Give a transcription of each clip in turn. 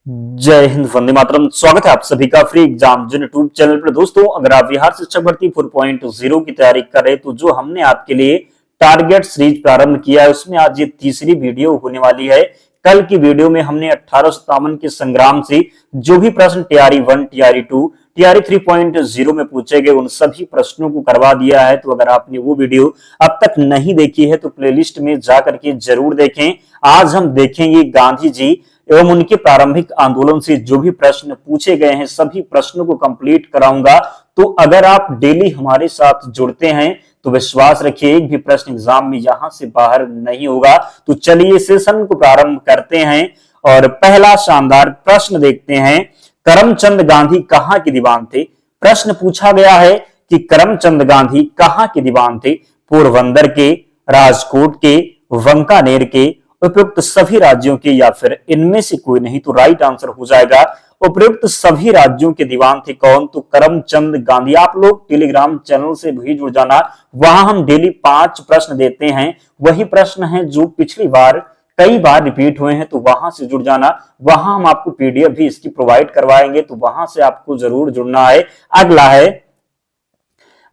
जय हिंद, वंदे मातरम। स्वागत है आप सभी का फ्री एग्जाम जिन यूट्यूब चैनल पर। दोस्तों, अगर आप बिहार शिक्षक भर्ती 4.0 की तैयारी कर रहे तो जो हमने आपके लिए टारगेट सीरीज प्रारंभ किया है उसमें आज ये तीसरी वीडियो होने वाली है। कल की वीडियो में हमने 1857 के संग्राम से जो भी प्रश्न टीआरई 1, टीआरई 2, टीआरई 3.0 में पूछे गए उन सभी प्रश्नों को करवा दिया है। तो अगर आपने वो वीडियो अब तक नहीं देखी है तो प्लेलिस्ट में जाकर के जरूर देखें। आज हम देखेंगे गांधी जी एवं उनके प्रारंभिक आंदोलन से जो भी प्रश्न पूछे गए हैं सभी प्रश्नों को कंप्लीट कराऊंगा। तो अगर आप डेली हमारे साथ जुड़ते हैं तो विश्वास रखिए एक भी प्रश्न एग्जाम में यहां से बाहर नहीं होगा। तो चलिए सेशन को प्रारंभ करते हैं और पहला शानदार प्रश्न देखते हैं। करमचंद गांधी कहां के दीवान थे? प्रश्न पूछा गया है कि करमचंद गांधी कहां के दीवान थे? पोरबंदर के, राजकोट के, वांकानेर के, उपयुक्त सभी राज्यों के या फिर इनमें से कोई नहीं? तो राइट आंसर हो जाएगा उपयुक्त सभी राज्यों के दीवान थे। कौन? तो करमचंद गांधी। आप लोग टेलीग्राम चैनल से भी जुड़ जाना, वहां हम डेली 5 प्रश्न देते हैं। वही प्रश्न हैं जो पिछली बार कई बार रिपीट हुए हैं, तो वहां से जुड़ जाना। वहां हम आपको पीडीएफ भी इसकी प्रोवाइड करवाएंगे, तो वहां से आपको जरूर जुड़ना है। अगला है,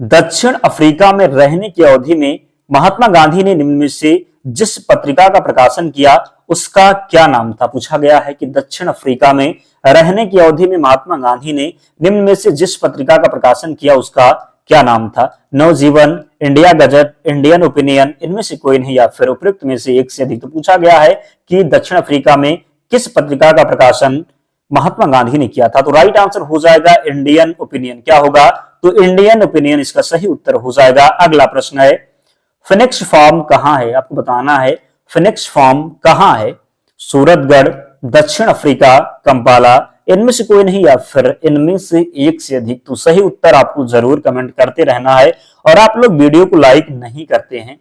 दक्षिण अफ्रीका में रहने की अवधि में महात्मा गांधी ने निम्न में से जिस पत्रिका का प्रकाशन किया उसका क्या नाम था? पूछा गया है कि दक्षिण अफ्रीका में रहने की अवधि में महात्मा गांधी ने निम्न में से जिस पत्रिका का प्रकाशन किया उसका क्या नाम था? नवजीवन, इंडिया गजट, इंडियन ओपिनियन, इनमें से कोई नहीं या फिर उपयुक्त में से एक से अधिक? तो पूछा गया है कि दक्षिण अफ्रीका में किस पत्रिका का प्रकाशन महात्मा गांधी ने किया था? तो राइट आंसर हो जाएगा इंडियन ओपिनियन। क्या होगा? तो इंडियन ओपिनियन इसका सही उत्तर हो जाएगा। अगला प्रश्न है, फिनिक्स फार्म कहां है? आपको बताना है फिनिक्स फार्म कहां है? सूरतगढ़, दक्षिण अफ्रीका, कंपाला, इनमें से कोई नहीं या फिर इनमें से एक से अधिक? तो सही उत्तर आपको जरूर कमेंट करते रहना है। और आप लोग वीडियो को लाइक नहीं करते हैं,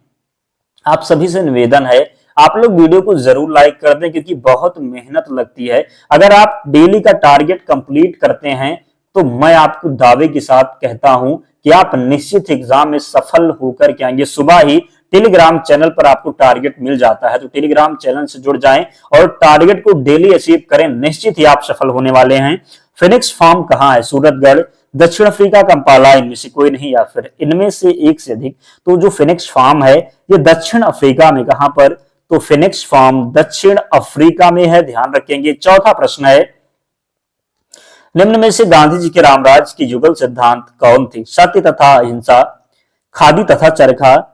आप सभी से निवेदन है आप लोग वीडियो को जरूर लाइक कर दें क्योंकि बहुत मेहनत लगती है। अगर आप डेली का टारगेट कंप्लीट करते हैं तो मैं आपको दावे के साथ कहता हूं कि आप निश्चित एग्जाम में सफल होकर के आएंगे। सुबह ही टेलीग्राम चैनल पर आपको टारगेट मिल जाता है, तो टेलीग्राम चैनल से जुड़ जाएं और टारगेट को डेली अचीव करें, निश्चित ही आप सफल होने वाले हैं। फिनिक्स फार्म कहां है? सूरतगढ़, दक्षिण अफ्रीका, कंपाला, इनमें से कोई नहीं या फिर इनमें से एक से अधिक? तो जो फिनिक्स फार्म है ये दक्षिण अफ्रीका में। कहां पर? तो फिनिक्स फार्म दक्षिण अफ्रीका में है, ध्यान रखेंगे। चौथा प्रश्न है, निम्न में से गांधी जी के रामराज की युगल सिद्धांत कौन थे? सत्य तथा अहिंसा, खादी तथा चरखा,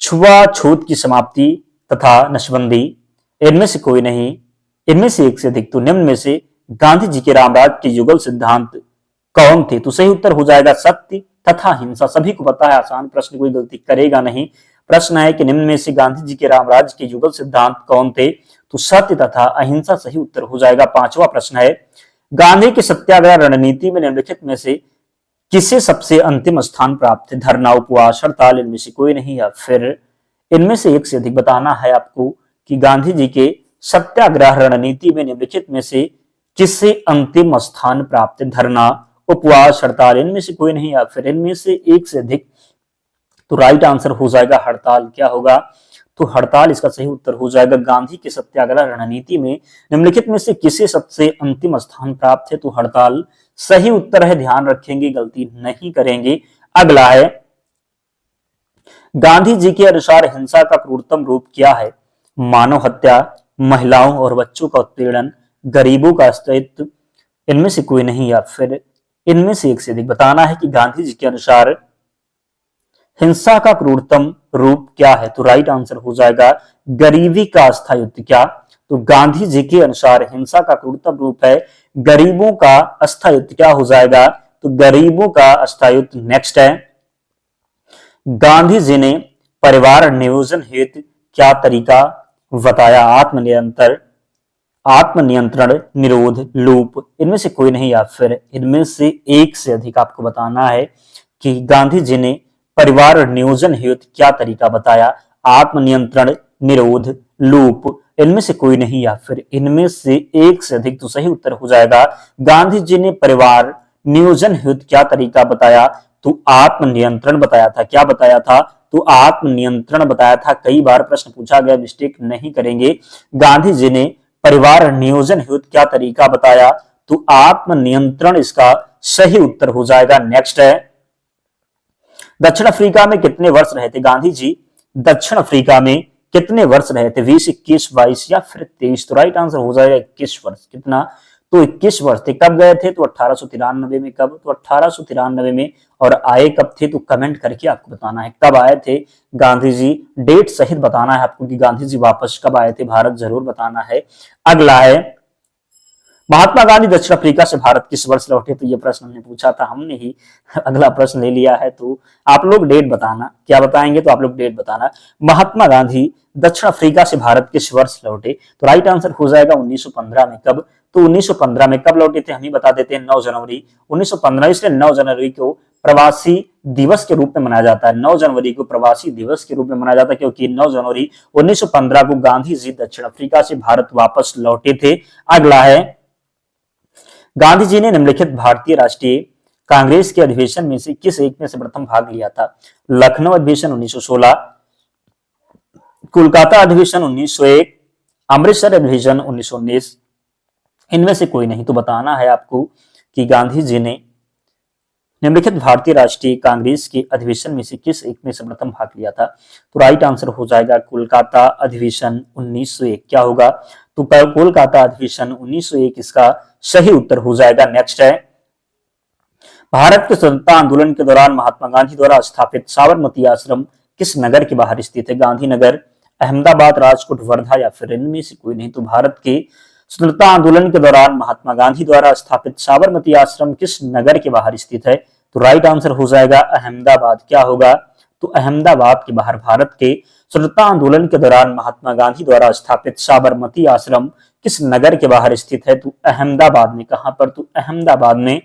छुआछूत की समाप्ति तथा नशबंदी, इनमें से कोई नहीं, इनमें से एक से अधिक? तो निम्न में से गांधी जी के रामराज के युगल सिद्धांत कौन थे? तो सही उत्तर हो जाएगा सत्य तथा अहिंसा। सभी को पता है, आसान प्रश्न, कोई गलती करेगा नहीं। प्रश्न है कि निम्न में से गांधी जी के रामराज के युगल सिद्धांत कौन थे? तो सत्य तथा अहिंसा सही उत्तर हो जाएगा। पांचवा प्रश्न है, गांधी की सत्याग्रह रणनीति में निम्नलिखित में से किसे सबसे अंतिम स्थान प्राप्त है? धरना, उपवास, हड़ताल, इनमें से कोई नहीं या फिर इनमें से एक से अधिक? बताना है आपको कि गांधी जी के सत्याग्रह रणनीति में निम्नलिखित में से किसे अंतिम स्थान प्राप्त है? धरना, उपवास, हड़ताल, इनमें से कोई नहीं या फिर इनमें से एक से अधिक? तो राइट आंसर हो जाएगा हड़ताल। क्या होगा? तो हड़ताल इसका सही उत्तर हो जाएगा। गांधी के सत्याग्रह रणनीति में निम्नलिखित में से किसे सबसे अंतिम स्थान प्राप्त है? तो हड़ताल सही उत्तर है, ध्यान रखेंगे, गलती नहीं करेंगे। अगला है, गांधी जी के अनुसार हिंसा का क्रूरतम रूप क्या है? मानव हत्या, महिलाओं और बच्चों का उत्पीड़न, गरीबों का अस्तित्व, इनमें से कोई नहीं या फिर इनमें से एक से अधिक? बताना है कि गांधी जी के अनुसार हिंसा का क्रूरतम रूप क्या है? तो राइट आंसर हो जाएगा गरीबी का अस्थायित्व। क्या? तो गांधी जी के अनुसार हिंसा का क्रूरतम रूप है गरीबों का अस्थायित्व। क्या हो जाएगा? तो गरीबों का अस्थायित्व। नेक्स्ट है, गांधी जी ने परिवार नियोजन हेतु क्या तरीका बताया? आत्मनियंत्रण, निरोध, लूप, इनमें से कोई नहीं या फिर इनमें से एक से अधिक? आपको बताना है कि गांधी जी ने परिवार नियोजन हेतु क्या तरीका बताया? आत्मनियंत्रण, निरोध, लूप, इनमें से कोई नहीं या फिर इनमें से एक से अधिक? तो सही उत्तर हो जाएगा गांधी जी ने परिवार नियोजन हेतु क्या तरीका बताया? तो आत्मनियंत्रण बताया था। क्या बताया था? तो आत्मनियंत्रण बताया था। कई बार प्रश्न पूछा गया, मिस्टेक नहीं करेंगे। गांधी जी ने परिवार नियोजन हेतु क्या तरीका बताया? तो आत्मनियंत्रण इसका सही उत्तर हो जाएगा। नेक्स्ट है, दक्षिण अफ्रीका में कितने वर्ष रहे थे गांधी जी? दक्षिण अफ्रीका में कितने वर्ष रहे थे? 20, 21, 22 या फिर 23? तो राइट आंसर हो जाएगा 21 वर्ष। कितना? तो 21 वर्ष थे। कब गए थे? तो 1893 में। कब? तो 1893 में। और आए कब थे? तो कमेंट करके आपको बताना है कब आए थे गांधी जी, डेट सहित बताना है आपको कि गांधी जी वापस कब आए थे भारत, जरूर बताना है। अगला है, महात्मा गांधी दक्षिण अफ्रीका से भारत किस वर्ष लौटे? तो ये प्रश्न हमने पूछा था, हमने ही अगला प्रश्न ले लिया है। तो आप लोग डेट बताना, क्या बताएंगे? तो आप लोग डेट बताना। महात्मा गांधी दक्षिण अफ्रीका से भारत किस वर्ष लौटे? तो राइट आंसर हो जाएगा 1915 में। कब? तो 1915 में। कब लौटे थे? हम ही बता देते हैं, 9 जनवरी 1915। इसलिए 9 जनवरी को प्रवासी दिवस के रूप में मनाया जाता है। 9 जनवरी को प्रवासी दिवस के रूप में मनाया जाता है, क्योंकि 9 जनवरी 1915 को गांधी जी दक्षिण अफ्रीका से भारत वापस लौटे थे। अगला है, गांधी जी ने निम्नलिखित भारतीय राष्ट्रीय कांग्रेस के अधिवेशन में से किस एक में से प्रथम भाग लिया था? लखनऊ अधिवेशन 1916, कोलकाता अधिवेशन 1901, अमृतसर अधिवेशन 1919, इनमें से कोई नहीं। तो बताना है आपको कि गांधी जी ने निम्नलिखित भारतीय राष्ट्रीय कांग्रेस के अधिवेशन में से किस एक में से प्रथम भाग लिया था? तो राइट आंसर हो जाएगा कोलकाता अधिवेशन 1901। क्या होगा? तो कोलकाता अधिवेशन 1901 इसका सही उत्तर हो जाएगा। नेक्स्ट है, भारत के स्वतंत्रता आंदोलन के दौरान महात्मा गांधी द्वारा स्थापित साबरमती आश्रम किस नगर के बाहर स्थित है? गांधीनगर, अहमदाबाद, राजकोट, वर्धा या फिर इनमें से कोई नहीं। तो भारत के स्वतंत्रता आंदोलन के दौरान महात्मा गांधी द्वारा स्थापित साबरमती आश्रम किस नगर के बाहर स्थित है? तो राइट आंसर हो जाएगा अहमदाबाद। क्या होगा? तो अहमदाबाद के बाहर। भारत के स्वतंत्रता आंदोलन के दौरान महात्मा गांधी द्वारा स्थापित साबरमती आश्रम किस नगर के बाहर स्थित है? तो अहमदाबाद में। कहां पर? तो अहमदाबाद में।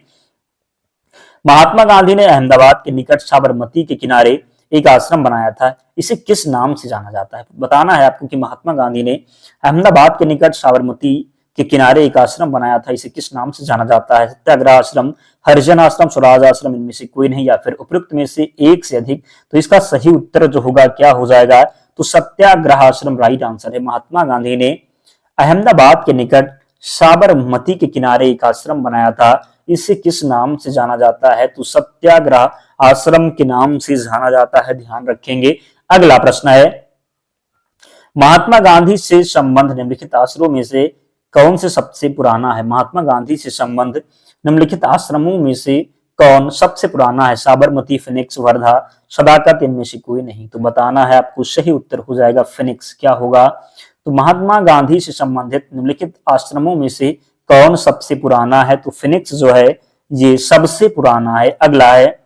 महात्मा गांधी ने अहमदाबाद के निकट साबरमती के किनारे एक आश्रम बनाया था। इसे किस नाम से जाना जाता है? बताना है आपको कि महात्मा गांधी ने अहमदाबाद के निकट साबरमती के किनारे एक आश्रम बनाया था, इसे किस नाम से जाना जाता है? सत्याग्रह आश्रम, हरिजन आश्रम, स्वराज आश्रम, इनमें से कोई नहीं, या फिर उपयुक्त में से एक से अधिक। तो इसका सही उत्तर जो होगा क्या हो जाएगा? तो सत्याग्रह आश्रम राइट आंसर है। महात्मा गांधी ने अहमदाबाद के निकट साबरमती के किनारे एक आश्रम बनाया था, इसे किस नाम से जाना जाता है? तो सत्याग्रह आश्रम के नाम से जाना जाता है, ध्यान रखेंगे। अगला प्रश्न है, महात्मा गांधी से संबंध निम्नलिखित आश्रमों में से कौन से सबसे पुराना है? महात्मा गांधी से संबंध निम्नलिखित आश्रमों में से कौन सबसे पुराना है? साबरमती, फिनिक्स, वर्धा, सदाकत, इनमें से कोई नहीं। तो बताना है आपको, सही उत्तर हो जाएगा फिनिक्स। क्या होगा? तो महात्मा गांधी से संबंधित निम्नलिखित आश्रमों में से कौन सबसे पुराना है? तो फिनिक्स जो है ये सबसे पुराना है। अगला है,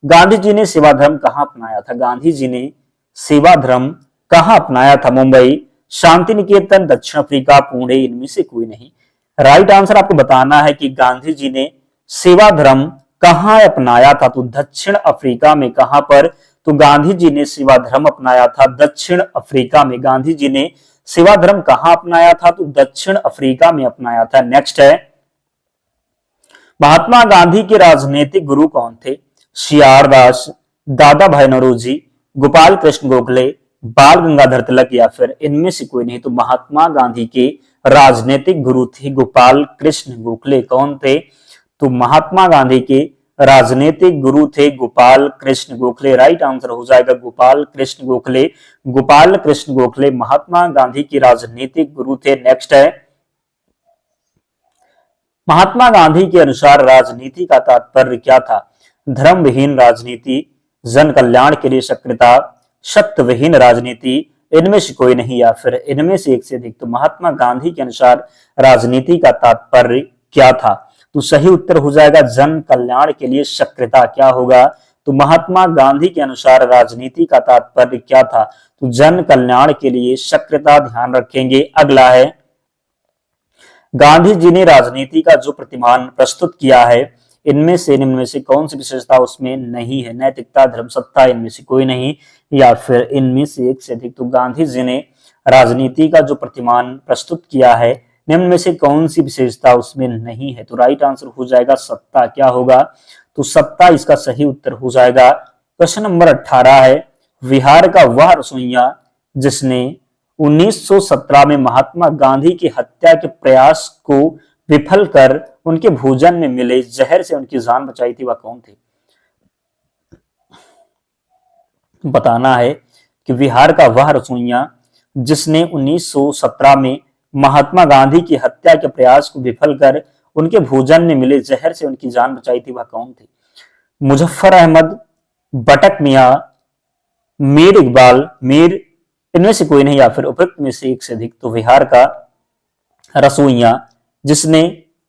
गांधी जी ने सेवा धर्म कहां अपनाया था? गांधी जी ने सेवा धर्म कहां अपनाया था? मुंबई, शांति निकेतन, दक्षिण अफ्रीका, पुणे, इनमें से कोई नहीं। राइट आंसर आपको बताना है कि गांधी जी ने सेवा धर्म कहां अपनाया था? तो दक्षिण अफ्रीका में। कहां पर? तो गांधी जी ने सेवा धर्म अपनाया था दक्षिण अफ्रीका में। गांधी जी ने सेवा धर्म कहां अपनाया था? तो दक्षिण अफ्रीका में अपनाया था। नेक्स्ट है, महात्मा गांधी के राजनीतिक गुरु कौन थे? सीआर दास, दादा भाई नौरोजी, गोपाल कृष्ण गोखले, बाल गंगाधर तिलक, या फिर इनमें से कोई नहीं। तो महात्मा गांधी के राजनीतिक गुरु थे गोपाल कृष्ण गोखले। कौन थे? तो महात्मा गांधी के राजनीतिक गुरु थे गोपाल कृष्ण गोखले। राइट आंसर हो जाएगा गोपाल कृष्ण गोखले। गोपाल कृष्ण गोखले महात्मा गांधी के राजनीतिक गुरु थे। नेक्स्ट है, महात्मा गांधी के अनुसार राजनीति का तात्पर्य क्या था? धर्म विहीन राजनीति, जन कल्याण के लिए सक्रियता, सत्य विहीन राजनीति, इनमें से कोई नहीं, या फिर इनमें से एक से अधिक। तो महात्मा गांधी के अनुसार राजनीति का तात्पर्य क्या था? तो सही उत्तर हो जाएगा जन कल्याण के लिए सक्रियता। क्या होगा? तो महात्मा गांधी के अनुसार राजनीति का तात्पर्य क्या था? तो जन कल्याण के लिए सक्रियता, ध्यान रखेंगे। अगला है, गांधी जी ने राजनीति का जो प्रतिमान प्रस्तुत किया है, इनमें से निम्न में से कौन सी विशेषता उसमें नहीं है? नैतिकता, धर्म, सत्ता, इनमें से कोई नहीं, या फिर इनमें से एक से अधिक। तो गांधी जी ने राजनीति का जो प्रतिमान प्रस्तुत किया है, निम्न में से कौन सी विशेषता उसमें नहीं है? तो राइट आंसर हो जाएगा सत्ता। क्या होगा? तो सत्ता इसका सही उत्तर हो जाएगा। क्वेश्चन नंबर 18 है, बिहार का वह रसोइया जिसने 1917 में महात्मा गांधी की हत्या के प्रयास को विफल कर उनके भोजन में मिले जहर से उनकी जान बचाई थी, वह कौन थे? बताना है कि बिहार का वह रसोइया जिसने 1917 में महात्मा गांधी की हत्या के प्रयास को विफल कर उनके भोजन में मिले जहर से उनकी जान बचाई थी, वह कौन थे? मुजफ्फर अहमद, बटक मियां, मीर इकबाल, मीर इनमें से कोई नहीं या फिर उपयुक्त में से एक से अधिक? तो बिहार का रसोइया जिसने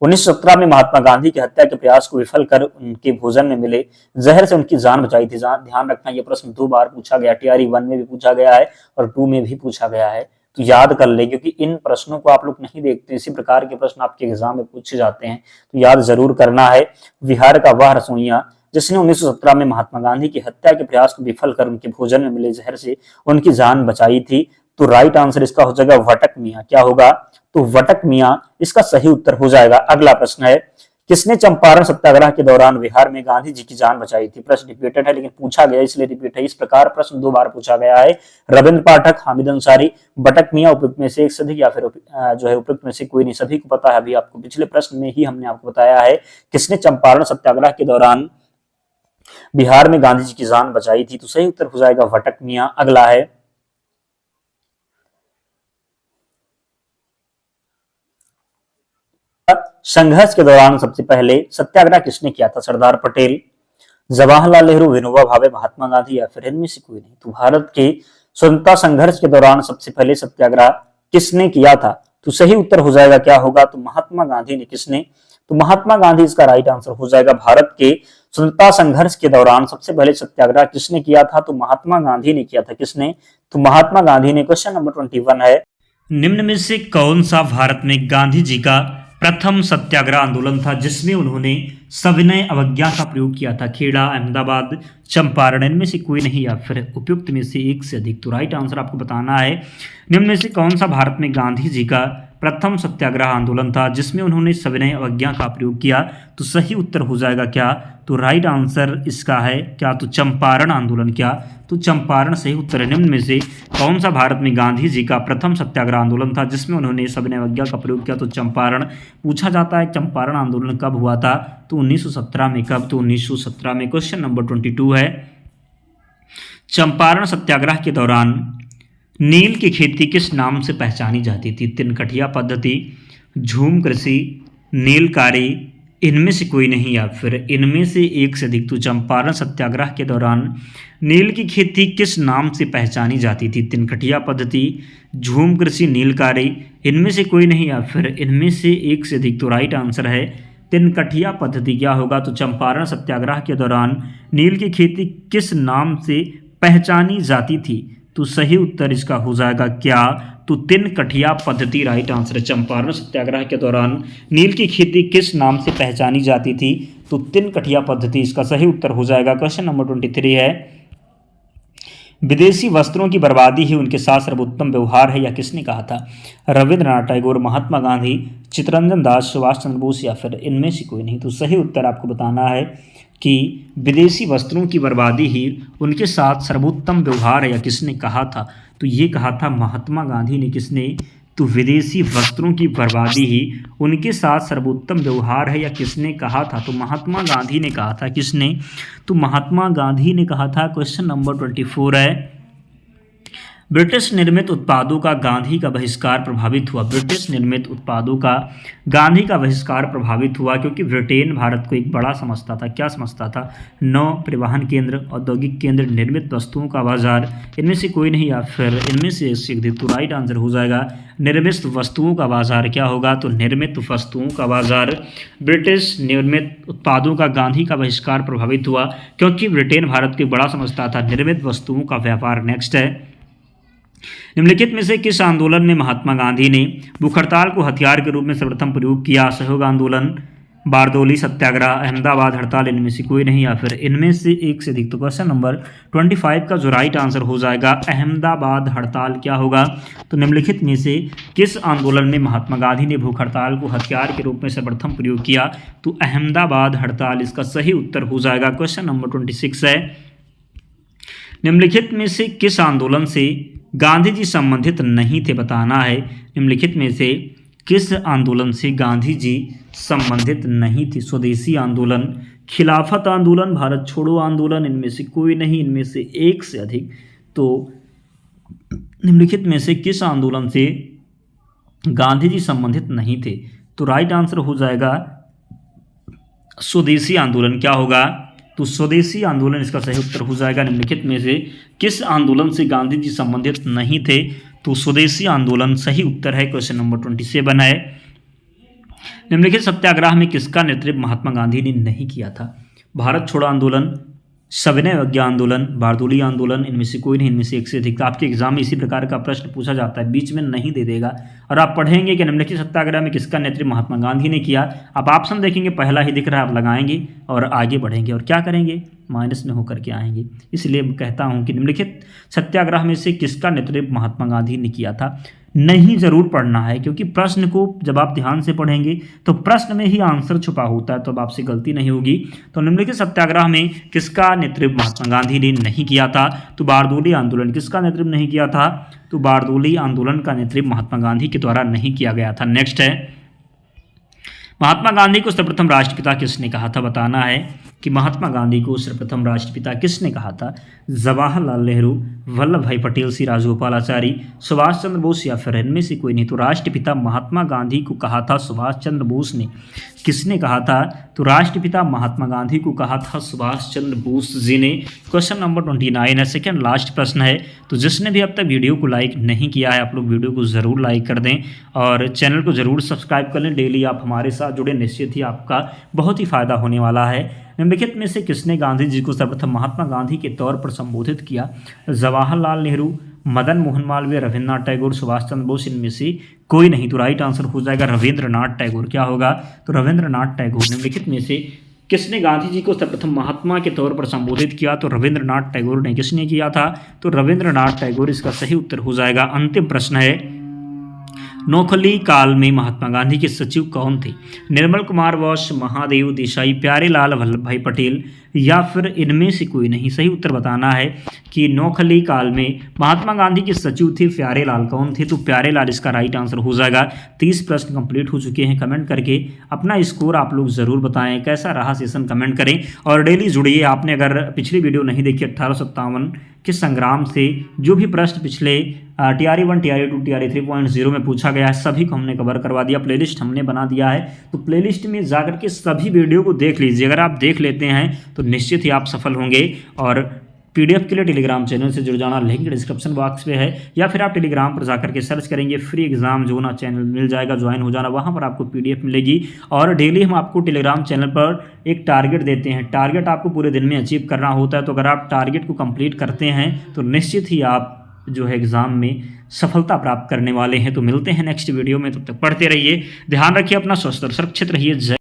1917 में महात्मा गांधी की हत्या के प्रयास को विफल कर उनके भोजन में मिले जहर से उनकी जान बचाई थी। ध्यान रखना, यह प्रश्न 2 बार पूछा गया, टीआरई 1 में भी पूछा गया है और 2 में भी पूछा गया है, तो याद कर ले, क्योंकि इन प्रश्नों को आप लोग नहीं देखते, इसी प्रकार के प्रश्न आपके एग्जाम में पूछे जाते हैं, तो याद जरूर करना है। बिहार का वह रसोइया जिसने 1917 में महात्मा गांधी की हत्या के प्रयास को विफल कर उनके भोजन में मिले जहर से उनकी जान बचाई थी, तो राइट आंसर इसका हो जाएगा वटक मियां। क्या होगा? तो वटक मियां इसका सही उत्तर हो जाएगा। अगला प्रश्न है, किसने चंपारण सत्याग्रह के दौरान बिहार में गांधी जी की जान बचाई थी? प्रश्न रिपीटेड है लेकिन पूछा गया इसलिए रिपीट है। इस प्रकार प्रश्न 2 बार पूछा गया है। रविंद्र पाठक, हामिद अंसारी, बटक मियां, उपयुक्त में से एक से अधिक या फिर जो है उपयुक्त में से कोई नहीं? सभी को पता है, अभी आपको पिछले प्रश्न में ही हमने आपको बताया है किसने चंपारण सत्याग्रह के दौरान बिहार में गांधी जी की जान बचाई थी, तो सही उत्तर हो जाएगा वटक मियां। अगला है, संघर्ष के दौरान सबसे पहले सत्याग्रह किसने किया था? सरदार पटेल, जवाहरलाल नेहरू, विनोबा भावे, महात्मा गांधी या फिर इनमें से कोई नहीं? तो भारत के स्वतंत्रता संघर्ष के दौरान सबसे पहले सत्याग्रह किसने किया था? तो सही उत्तर हो जाएगा, क्या होगा? तो महात्मा गांधी ने। किसने? तो महात्मा गांधी इसका राइट आंसर हो जाएगा। भारत के स्वतंत्रता संघर्ष के दौरान सबसे पहले सत्याग्रह किसने किया था? तो महात्मा गांधी ने किया था। किसने? तो महात्मा गांधी ने। क्वेश्चन नंबर 21 है, निम्न में से कौन सा भारत में गांधी जी का प्रथम सत्याग्रह आंदोलन था जिसमें उन्होंने सविनय अवज्ञा का प्रयोग किया था? खेड़ा, अहमदाबाद, चंपारण, इनमें से कोई नहीं या फिर उपयुक्त में से एक से अधिक? तो राइट आंसर आपको बताना है, निम्न में से कौन सा भारत में गांधी जी का प्रथम सत्याग्रह आंदोलन था जिसमें उन्होंने सविनय अवज्ञा का प्रयोग किया? तो सही उत्तर हो जाएगा क्या? तो राइट आंसर इसका है क्या? तो चंपारण आंदोलन। क्या? तो चंपारण सही उत्तर है। निम्न में से कौन सा भारत में गांधी जी का प्रथम सत्याग्रह आंदोलन था जिसमें उन्होंने सविनय अवज्ञा का प्रयोग किया? तो चंपारण। पूछा जाता है चंपारण आंदोलन कब हुआ था? तो 1917 में। कब? तो 1917 में। क्वेश्चन नंबर 22 है, चंपारण सत्याग्रह के दौरान नील की खेती किस नाम से पहचानी जाती थी? तिनकठिया पद्धति, झूम कृषि, नीलकारी, इनमें से कोई नहीं या फिर इनमें से एक से अधिक? तो चंपारण सत्याग्रह के दौरान नील की खेती किस नाम से पहचानी जाती थी? तिनकठिया पद्धति, झूम कृषि, नीलकारी, इनमें से कोई नहीं या फिर इनमें से एक से अधिक? तो राइट आंसर है तिनकठिया पद्धति। क्या होगा? तो चंपारण सत्याग्रह के दौरान नील की खेती किस नाम से पहचानी जाती थी? तो सही उत्तर इसका हो जाएगा क्या? तो तिनकठिया पद्धति राइट आंसर है। चंपारण सत्याग्रह के दौरान नील की खेती किस नाम से पहचानी जाती थी? तो तिनकठिया पद्धति इसका सही उत्तर हो जाएगा। क्वेश्चन नंबर 23 है, विदेशी वस्त्रों की बर्बादी ही उनके साथ सर्वोत्तम व्यवहार है, यह किसने कहा था? रविंद्रनाथ टैगोर, महात्मा गांधी, चित्तरंजन दास, सुभाष चंद्र बोस या फिर इनमें से कोई नहीं? तो सही उत्तर आपको बताना है कि विदेशी वस्त्रों की बर्बादी ही उनके साथ सर्वोत्तम व्यवहार है, या किसने कहा था? तो ये कहा था महात्मा गांधी ने। किसने? तो विदेशी वस्त्रों की बर्बादी ही उनके साथ सर्वोत्तम व्यवहार है, या किसने कहा था? तो महात्मा गांधी ने कहा था। किसने? तो महात्मा गांधी ने कहा था। क्वेश्चन नंबर 24 है, ब्रिटिश निर्मित उत्पादों का गांधी का बहिष्कार प्रभावित हुआ। ब्रिटिश निर्मित उत्पादों का गांधी का बहिष्कार प्रभावित हुआ क्योंकि ब्रिटेन भारत को एक बड़ा समझता था। क्या समझता था? नौ परिवहन केंद्र, औद्योगिक केंद्र, निर्मित वस्तुओं का बाजार, इनमें से कोई नहीं या फिर इनमें से एक? तो राइट आंसर हो जाएगा निर्मित वस्तुओं का बाजार। क्या होगा? तो निर्मित वस्तुओं का बाजार। ब्रिटिश निर्मित उत्पादों का गांधी का बहिष्कार प्रभावित हुआ क्योंकि ब्रिटेन भारत को बड़ा समझता था निर्मित वस्तुओं का व्यापार। नेक्स्ट है, निम्नलिखित में से किस आंदोलन में महात्मा गांधी ने भूख हड़ताल को हथियार के रूप में सर्वप्रथम प्रयोग किया? सहयोग आंदोलन, बारदोली सत्याग्रह, अहमदाबाद हड़ताल, इनमें से कोई नहीं या फिर इनमें से एक से अधिक? तो क्वेश्चन नंबर 25 का जो राइट आंसर हो जाएगा अहमदाबाद हड़ताल। क्या होगा? तो निम्नलिखित में से किस आंदोलन में महात्मा गांधी ने भूख हड़ताल को हथियार के रूप में सर्वप्रथम प्रयोग किया? तो अहमदाबाद हड़ताल इसका सही उत्तर हो जाएगा। क्वेश्चन नंबर 26 है, निम्नलिखित में से किस आंदोलन से गांधी जी संबंधित नहीं थे, बताना है। निम्नलिखित में से किस आंदोलन से गांधी जी संबंधित नहीं थे? स्वदेशी आंदोलन, खिलाफत आंदोलन, भारत छोड़ो आंदोलन, इनमें से कोई नहीं, इनमें से एक से अधिक। तो निम्नलिखित में से किस आंदोलन से गांधी जी संबंधित नहीं थे? तो राइट आंसर हो जाएगा स्वदेशी आंदोलन। क्या होगा? तो स्वदेशी आंदोलन इसका सही उत्तर हो जाएगा। निम्नलिखित में से किस आंदोलन से गांधी जी संबंधित नहीं थे? तो स्वदेशी आंदोलन सही उत्तर है। क्वेश्चन नंबर 27 है। निम्नलिखित सत्याग्रह में किसका नेतृत्व महात्मा गांधी ने नहीं किया था? भारत छोड़ो आंदोलन, सविनय अवज्ञा आंदोलन, बारदोली आंदोलन, इनमें से कोई नहीं, इनमें से एक से अधिक। आपके एग्जाम में इसी प्रकार का प्रश्न पूछा जाता है, बीच में नहीं दे देगा। और आप पढ़ेंगे कि निम्नलिखित सत्याग्रह में किसका नेतृत्व महात्मा गांधी ने किया। आप ऑप्शन देखेंगे, पहला ही दिख रहा है, आप लगाएंगे और आगे बढ़ेंगे और क्या करेंगे? माइनस में होकर के आएंगे। इसलिए मैं कहता हूं कि निम्नलिखित सत्याग्रह में से किसका नेतृत्व महात्मा गांधी ने किया था? नहीं जरूर पढ़ना है, क्योंकि प्रश्न को जब आप ध्यान से पढ़ेंगे तो प्रश्न में ही आंसर छुपा होता है, तो अब आपसे गलती नहीं होगी। तो निम्नलिखित सत्याग्रह में किसका नेतृत्व महात्मा गांधी ने नहीं किया था? तो बारदोली आंदोलन। किसका नेतृत्व नहीं किया था? तो बारदोली आंदोलन का नेतृत्व महात्मा गांधी के द्वारा नहीं किया गया था। नेक्स्ट है, महात्मा गांधी को सर्वप्रथम राष्ट्रपिता किसने कहा था? बताना है कि महात्मा गांधी को सर्वप्रथम राष्ट्रपिता किसने कहा था? जवाहरलाल नेहरू, वल्लभ भाई पटेल, श्री राजगोपालाचारी, सुभाष चंद्र बोस या फिर इनमें से कोई नहीं? तो राष्ट्रपिता महात्मा गांधी को कहा था सुभाष चंद्र बोस ने। किसने कहा था? तो राष्ट्रपिता महात्मा गांधी को कहा था सुभाष चंद्र बोस जी ने। क्वेश्चन नंबर 29 है, सेकेंड लास्ट प्रश्न है। तो जिसने भी अब तक वीडियो को लाइक नहीं किया है, आप लोग वीडियो को ज़रूर लाइक कर दें और चैनल को ज़रूर सब्सक्राइब कर लें। डेली आप हमारे साथ जुड़े, निश्चित ही आपका बहुत ही फ़ायदा होने वाला है। निम्नलिखित में से किसने गांधी जी को सर्वप्रथम महात्मा गांधी के तौर पर संबोधित किया? जवाहरलाल नेहरू, मदन मोहन मालवीय, रविन्द्रनाथ टैगोर, सुभाष चंद्र बोस, इनमें से कोई नहीं? तो राइट आंसर हो जाएगा रविन्द्रनाथ टैगोर। क्या होगा? तो रविन्द्रनाथ टैगोर। निम्नलिखित में से किसने गांधी जी को सर्वप्रथम महात्मा के तौर पर संबोधित किया? तो रविन्द्रनाथ टैगोर ने। किसने किया था? तो रविन्द्रनाथ टैगोर इसका सही उत्तर हो जाएगा। अंतिम प्रश्न है, नोखली काल में महात्मा गांधी के सचिव कौन थे? निर्मल कुमार बोस, महादेव देसाई, प्यारेलाल वल्लभ भाई पटेल या फिर इनमें से कोई नहीं? सही उत्तर बताना है कि नोखली काल में महात्मा गांधी के सचिव थे प्यारेलाल। कौन थे? तो प्यारेलाल इसका राइट आंसर हो जाएगा। 30 प्रश्न कंप्लीट हो चुके हैं। कमेंट करके अपना स्कोर आप लोग ज़रूर बताएं, कैसा रहा सेशन कमेंट करें और डेली जुड़िए। आपने अगर पिछली वीडियो नहीं देखी 1857 के संग्राम से जो भी प्रश्न पिछले TRE 1, TRE 2, TRE 3.0 में पूछा गया है, सभी को हमने कवर करवा दिया। प्लेलिस्ट हमने बना दिया है, तो प्लेलिस्ट में जाकर के सभी वीडियो को देख लीजिए। अगर आप देख लेते हैं तो निश्चित ही आप सफल होंगे। और PDF के लिए टेलीग्राम चैनल से जुड़ जाना, लिंक डिस्क्रिप्शन बॉक्स में है, या फिर आप टेलीग्राम पर जाकर के सर्च करेंगे फ्री एग्जाम जोना चैनल मिल जाएगा, ज्वाइन हो जाना, वहाँ पर आपको PDF मिलेगी। और डेली हम आपको टेलीग्राम चैनल पर एक टारगेट देते हैं। टारगेट आपको पूरे दिन में अचीव करना होता है, तो अगर आप टारगेट को कंप्लीट करते हैं तो निश्चित ही आप जो है एग्ज़ाम में सफलता प्राप्त करने वाले हैं। तो मिलते हैं नेक्स्ट वीडियो में, तब तक पढ़ते रहिए, ध्यान रखिए अपना, स्वस्थ और सुरक्षित रहिए। जय